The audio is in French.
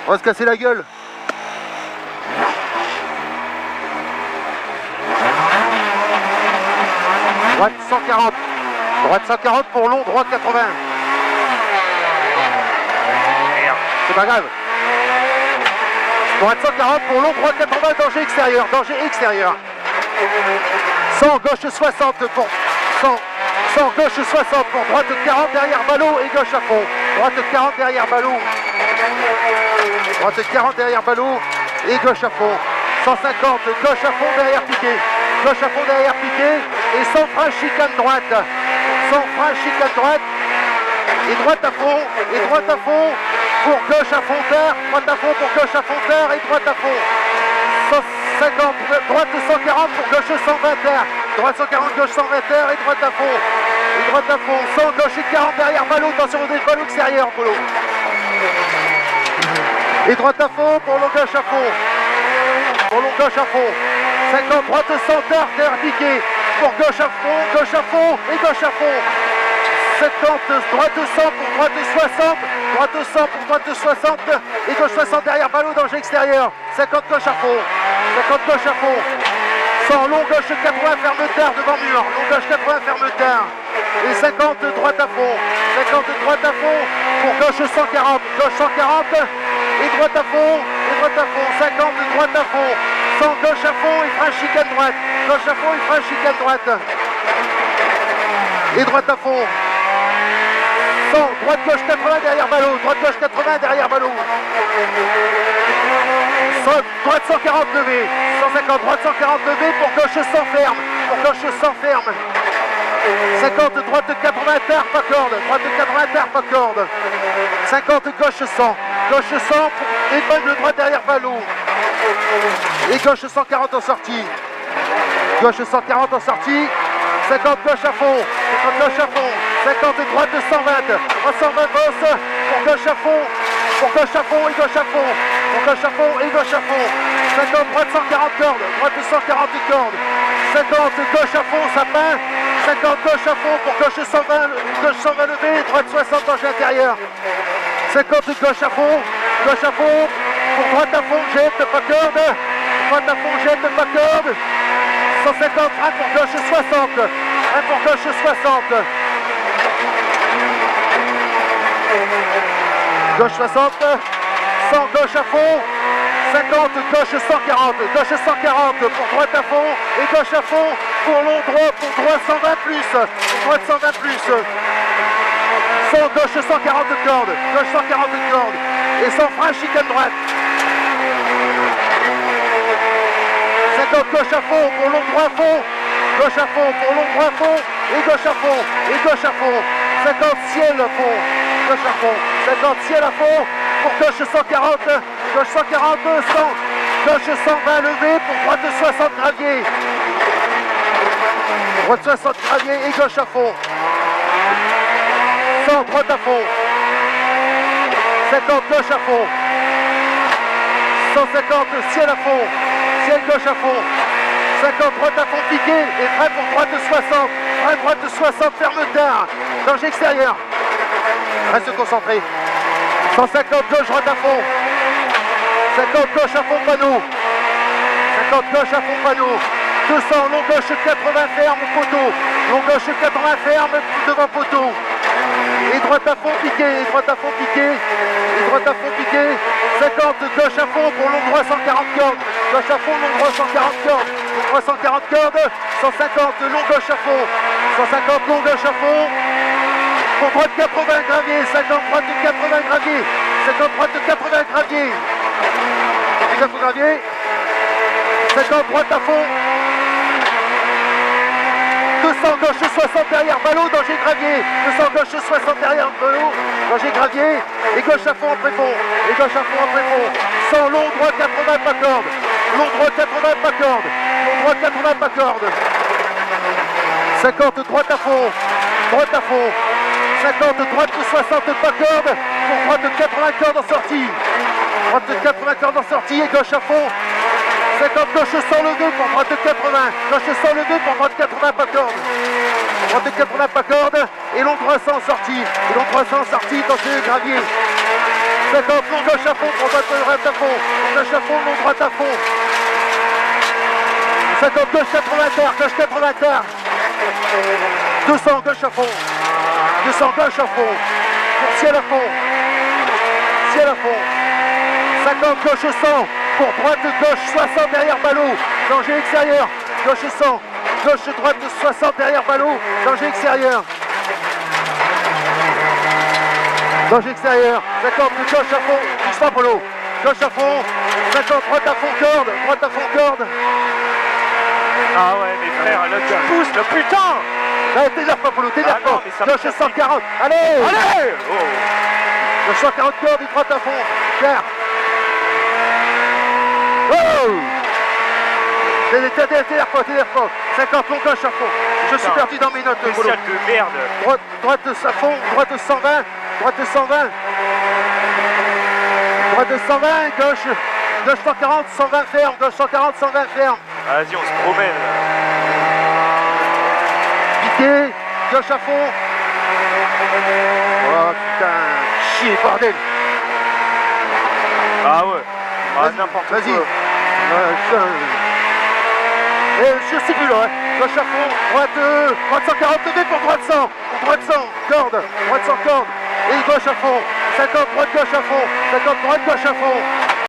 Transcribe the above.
On va se casser la gueule. Droite 140. Droite 140 pour long, droite 80. Merde, c'est pas grave. Droite 140 pour long, droite 80, danger extérieur, danger extérieur. 100, gauche 60 pour 100, gauche 60 pour droite 40 derrière ballot et gauche à fond. Droite 40 derrière ballot. Droite 40 derrière ballot et gauche à fond. 150, gauche à fond derrière piqué. Gauche à fond derrière piqué et sans frein chicane droite. Sans frein chicane droite et droite à fond pour gauche à fond terre, droite à fond pour gauche à fond terre et droite à fond. 150, droite 140 pour gauche 120 terre, droite 140, gauche 120 terre et droite à fond. Et droite à fond, 100, gauche 40 derrière ballot, attention au ballot extérieur, Polo. Et droite à fond pour long gauche à fond. Pour long gauche à fond. 50, droite 100 terre piqué. Pour gauche à fond et gauche à fond. 70, droite 100 pour droite 60, droite 100 pour droite 60 et gauche 60 derrière ballot, danger extérieur. 50 gauche à fond, 50 gauche à fond. 100 long gauche 80 ferme terre devant mur, long gauche 80 ferme terre. Et 50 droite à fond, 50 droite à fond pour gauche 140, gauche 140 et droite à fond, 50 droite à fond. 100 gauche à fond et frein chicane droite, gauche à fond et frein chicane droite. Et droite à fond. 100, droite gauche 80 derrière ballot, droite gauche 80 derrière ballot. 100, droite 140 levé, 150, droite 140 levé pour gauche 100 ferme, 50, droite 80 terre, pas corde, droite 80 terre, pas corde. 50, gauche 100 pour épingle droite derrière ballot. Et gauche 140 en sortie. Gauche 140 en sortie. 50 gauche à fond. 50 gauche à fond. 50 droite 120. 120 bosse pour gauche à fond. Pour gauche à fond et gauche à fond. Pour gauche à fond et gauche à fond. 50 droite 140 cordes. Droite 140 cordes. 50 gauche à fond, sapin. 50 gauche à fond pour gauche 120. Gauche 120 levé. Droite 60 danger intérieur. 50 gauche à fond. Gauche à fond. Pour droite à fond, jette, pas corde. Droite à fond, jette, pas corde. 150, frein pour gauche 60. Frein pour gauche 60. Gauche 60. 100, gauche à fond. 50, gauche 140. Gauche 140 pour droite à fond. Et gauche à fond pour long droit. Pour droite 120 plus. Pour droite 120 plus. 100, gauche 140 cordes. Gauche 140 cordes. Et sans frein, chicane droite. 50 gauche à fond pour long droit fond. Gauche à fond pour long droit fond. Et gauche à fond. Et gauche à fond. 50 ciel à fond. Gauche à fond. 50 ciel à fond pour gauche 140. Gauche 140, 100. Gauche 120 levé pour droite 60 gravier. Droite 60 gravier et gauche à fond. 100 droite à fond. 50 gauche à fond. 150 ciel à fond. Ciel gauche à fond. 50 droite à fond piqué et frein pour droite 60. Frein droite 60 ferme terre. Danger extérieur. Reste concentré. 150 gauche droite à fond. 50 gauche à fond panneau. 50 gauche à fond panneau. 200 long gauche 80 ferme poteau. Long gauche 80 ferme devant poteau. Et droite à fond piqué, et droite à fond piqué, et droite à fond piqué. 50 gauche à fond pour long droit 140 cordes. Gauche à fond, long droit 140 cordes. Long droit 140 cordes. 150 long gauche à fond. 150 long gauche à fond. Pour droite 80 gravier. 50 droite 80 gravier. 50 droite 80 gravier. 50 gravier. 50 droite à fond. 200 gauche 60 derrière ballot, danger gravier. 200 gauche 60 derrière ballot, danger gravier. Et gauche à fond en préfond. Et gauche à fond en préfond. 100 long droit 80 pas corde. Long droit 80 pas corde. Long droit 80 pas corde. 50 droite à fond. Droite à fond. 50 droite 60 pas corde. Pour droite 80 cordes en sortie. Droite 80 cordes en sortie et gauche à fond. 50 gauche 100 levé pour droite 80. Gauche 100 levé pour droite 80 pas corde. Droite 80 pas corde. Et long droit 100 en sortie. Et long droit 100 en sortie, danger gravier. 50, long gauche à fond, droite à fond, gauche à fond, long droite à fond. 50, gauche 80 terre, gauche 80 terre. 200, gauche à fond. 200, gauche à fond. Pour ciel à fond. Ciel à fond. 50, gauche 100. Pour droite, gauche 60 derrière ballot. Danger extérieur. Gauche 100. Gauche, droite 60 derrière ballot. Danger extérieur. Danger extérieur. 50, gauche à fond. Doucement Polo. Gauche à fond. 50, droite à fond corde. Droite à fond corde. Ah ouais, mes frères, là tu pousses, le putain. Allez, t'énerve pas Polo, t'énerve pas. Gauche 140. Allez. Allez. Gauche 140 corde et droite à fond. Claire. Oh. T'énerve pas. 50, long gauche à fond. Je suis perdu dans mes notes, Polo. Spécial de merde. Droite à fond, droite 120. Droite 120. Droite 120, gauche 140, 120 ferme, gauche 140, 120 ferme. Vas-y, on se promène. Piqué, gauche à fond. Oh putain, chier, bordel. Ah ouais. Ah, n'importe quoi. Vas-y. Je sais plus là, hein. Gauche à fond, droite 140 degrés pour droite 100. Droite 100, corde, droite 100 corde. Et gauche à fond. 50, droite, gauche à fond. 50, droite, gauche à fond.